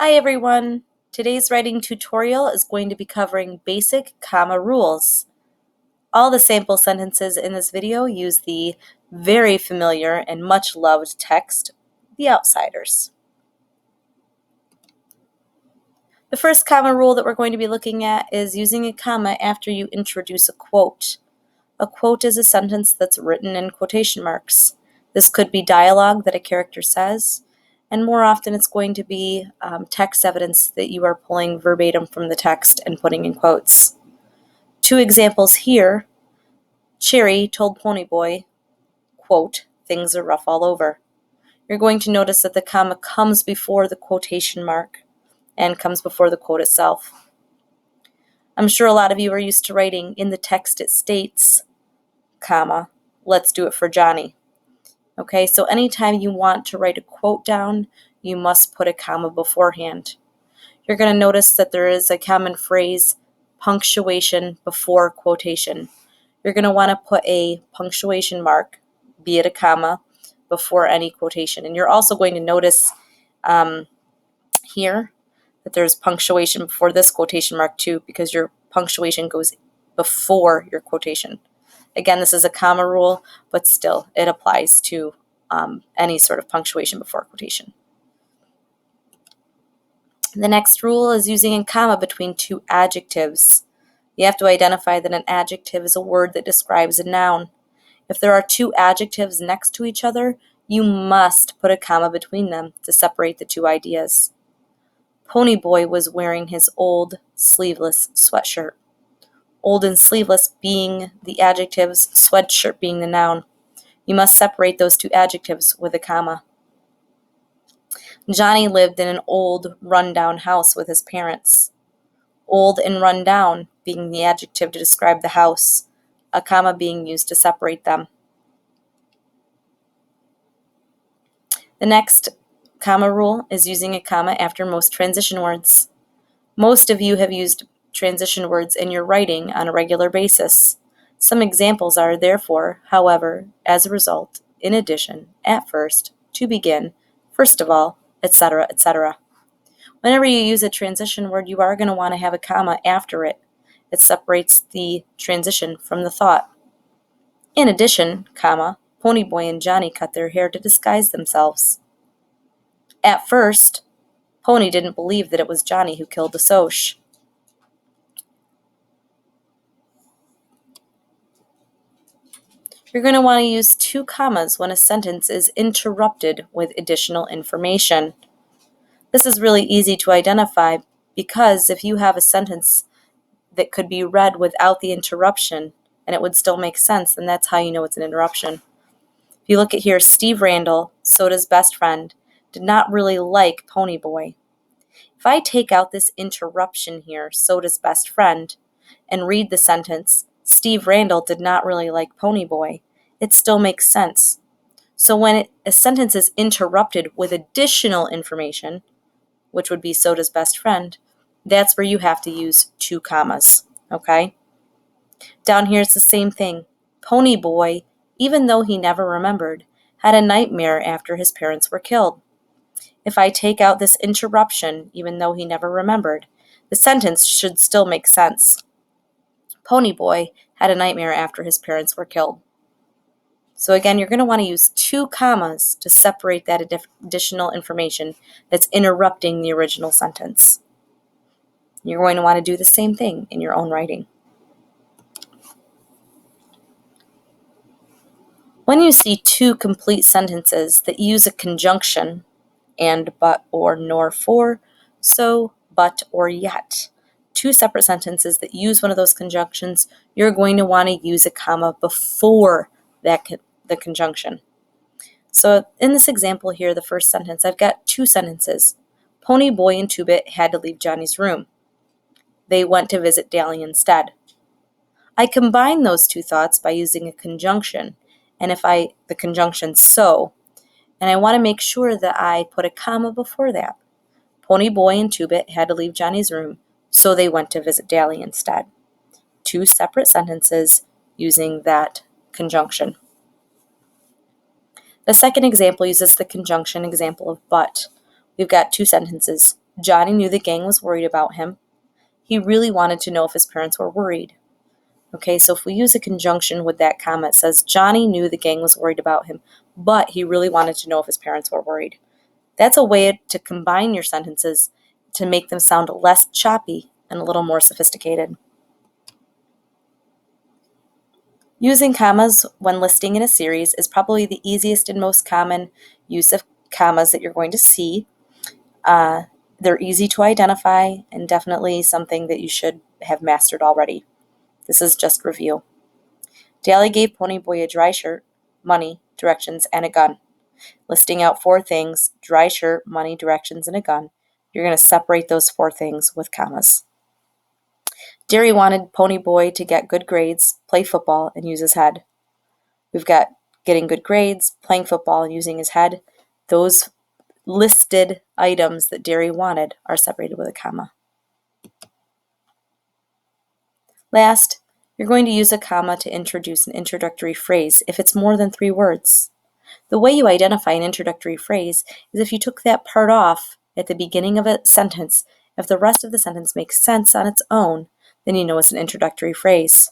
Hi everyone! Today's writing tutorial is going to be covering basic comma rules. All the sample sentences in this video use the very familiar and much loved text, The Outsiders. The first comma rule that we're going to be looking at is using a comma after you introduce a quote. A quote is a sentence that's written in quotation marks. This could be dialogue that a character says, and more often it's going to be text evidence that you are pulling verbatim from the text and putting in quotes. Two examples here. Cherry told Ponyboy, quote, "Things are rough all over." You're going to notice that the comma comes before the quotation mark and comes before the quote itself. I'm sure a lot of you are used to writing in the text it states, comma, "Let's do it for Johnny." Okay, so anytime you want to write a quote down, you must put a comma beforehand. You're going to notice that there is a common phrase, punctuation before quotation. You're going to want to put a punctuation mark, be it a comma, before any quotation. And you're also going to notice here that there's punctuation before this quotation mark too, because your punctuation goes before your quotation. Again, this is a comma rule, but still it applies to any sort of punctuation before quotation. The next rule is using a comma between two adjectives. You have to identify that an adjective is a word that describes a noun. If there are two adjectives next to each other, you must put a comma between them to separate the two ideas. Ponyboy was wearing his old sleeveless sweatshirt. Old and sleeveless being the adjectives, sweatshirt being the noun. You must separate those two adjectives with a comma. Johnny lived in an old, run-down house with his parents. Old and run-down being the adjective to describe the house, a comma being used to separate them. The next comma rule is using a comma after most transition words. Most of you have used transition words in your writing on a regular basis. Some examples are therefore, however, as a result, in addition, at first, to begin, first of all, etc., etc. Whenever you use a transition word, you are going to want to have a comma after it. It separates the transition from the thought. In addition, comma, Ponyboy and Johnny cut their hair to disguise themselves. At first, Pony didn't believe that it was Johnny who killed the Soch. You're going to want to use two commas when a sentence is interrupted with additional information. This is really easy to identify because if you have a sentence that could be read without the interruption and it would still make sense, then that's how you know it's an interruption. If you look at here, Steve Randall, Soda's best friend, did not really like Ponyboy. If I take out this interruption here, Soda's best friend, and read the sentence, Steve Randall did not really like Ponyboy, it still makes sense. So when a sentence is interrupted with additional information, which would be Soda's best friend, that's where you have to use two commas, okay? Down here it's the same thing. Ponyboy, even though he never remembered, had a nightmare after his parents were killed. If I take out this interruption, even though he never remembered, the sentence should still make sense. Ponyboy had a nightmare after his parents were killed. So again, you're going to want to use two commas to separate that additional information that's interrupting the original sentence. You're going to want to do the same thing in your own writing. When you see two complete sentences that use a conjunction, and, but, or, nor, for, so, but, or, yet, two separate sentences that use one of those conjunctions, you're going to want to use a comma before the conjunction. So in this example here, the first sentence, I've got two sentences. Ponyboy and Two-Bit had to leave Johnny's room. They went to visit Dally instead. I combine those two thoughts by using a conjunction, and the conjunction so, and I want to make sure that I put a comma before that. Ponyboy and Two-Bit had to leave Johnny's room, so they went to visit Dally instead. Two separate sentences using that conjunction. The second example uses the conjunction example of but. We've got two sentences. Johnny knew the gang was worried about him. He really wanted to know if his parents were worried. Okay, so if we use a conjunction with that comma, it says Johnny knew the gang was worried about him, but he really wanted to know if his parents were worried. That's a way to combine your sentences to make them sound less choppy and a little more sophisticated. Using commas when listing in a series is probably the easiest and most common use of commas that you're going to see. They're easy to identify and definitely something that you should have mastered already. This is just review. Dally gave Ponyboy a dry shirt, money, directions, and a gun. Listing out 4 things: dry shirt, money, directions, and a gun. You're going to separate those 4 things with commas. Derry wanted Ponyboy to get good grades, play football, and use his head. We've got getting good grades, playing football, and using his head. Those listed items that Derry wanted are separated with a comma. Last, you're going to use a comma to introduce an introductory phrase if it's more than 3 words. The way you identify an introductory phrase is if you took that part off at the beginning of a sentence. If the rest of the sentence makes sense on its own, then you know it's an introductory phrase.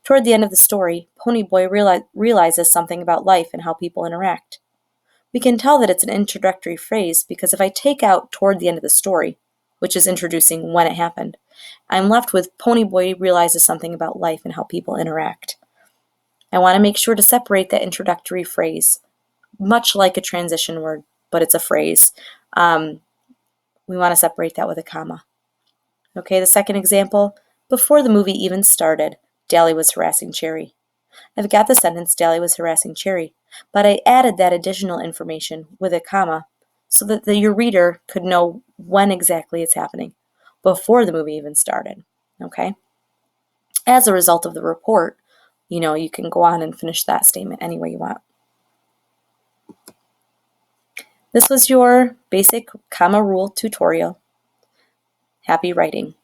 Toward the end of the story, Ponyboy realizes something about life and how people interact. We can tell that it's an introductory phrase because if I take out toward the end of the story, which is introducing when it happened, I'm left with Ponyboy realizes something about life and how people interact. I want to make sure to separate that introductory phrase, much like a transition word, but it's a phrase. We want to separate that with a comma. Okay, the second example, before the movie even started, Dally was harassing Cherry. I've got the sentence, Dally was harassing Cherry, but I added that additional information with a comma so that your reader could know when exactly it's happening, before the movie even started. Okay? As a result of the report, you can go on and finish that statement any way you want. This was your basic comma rule tutorial. Happy writing.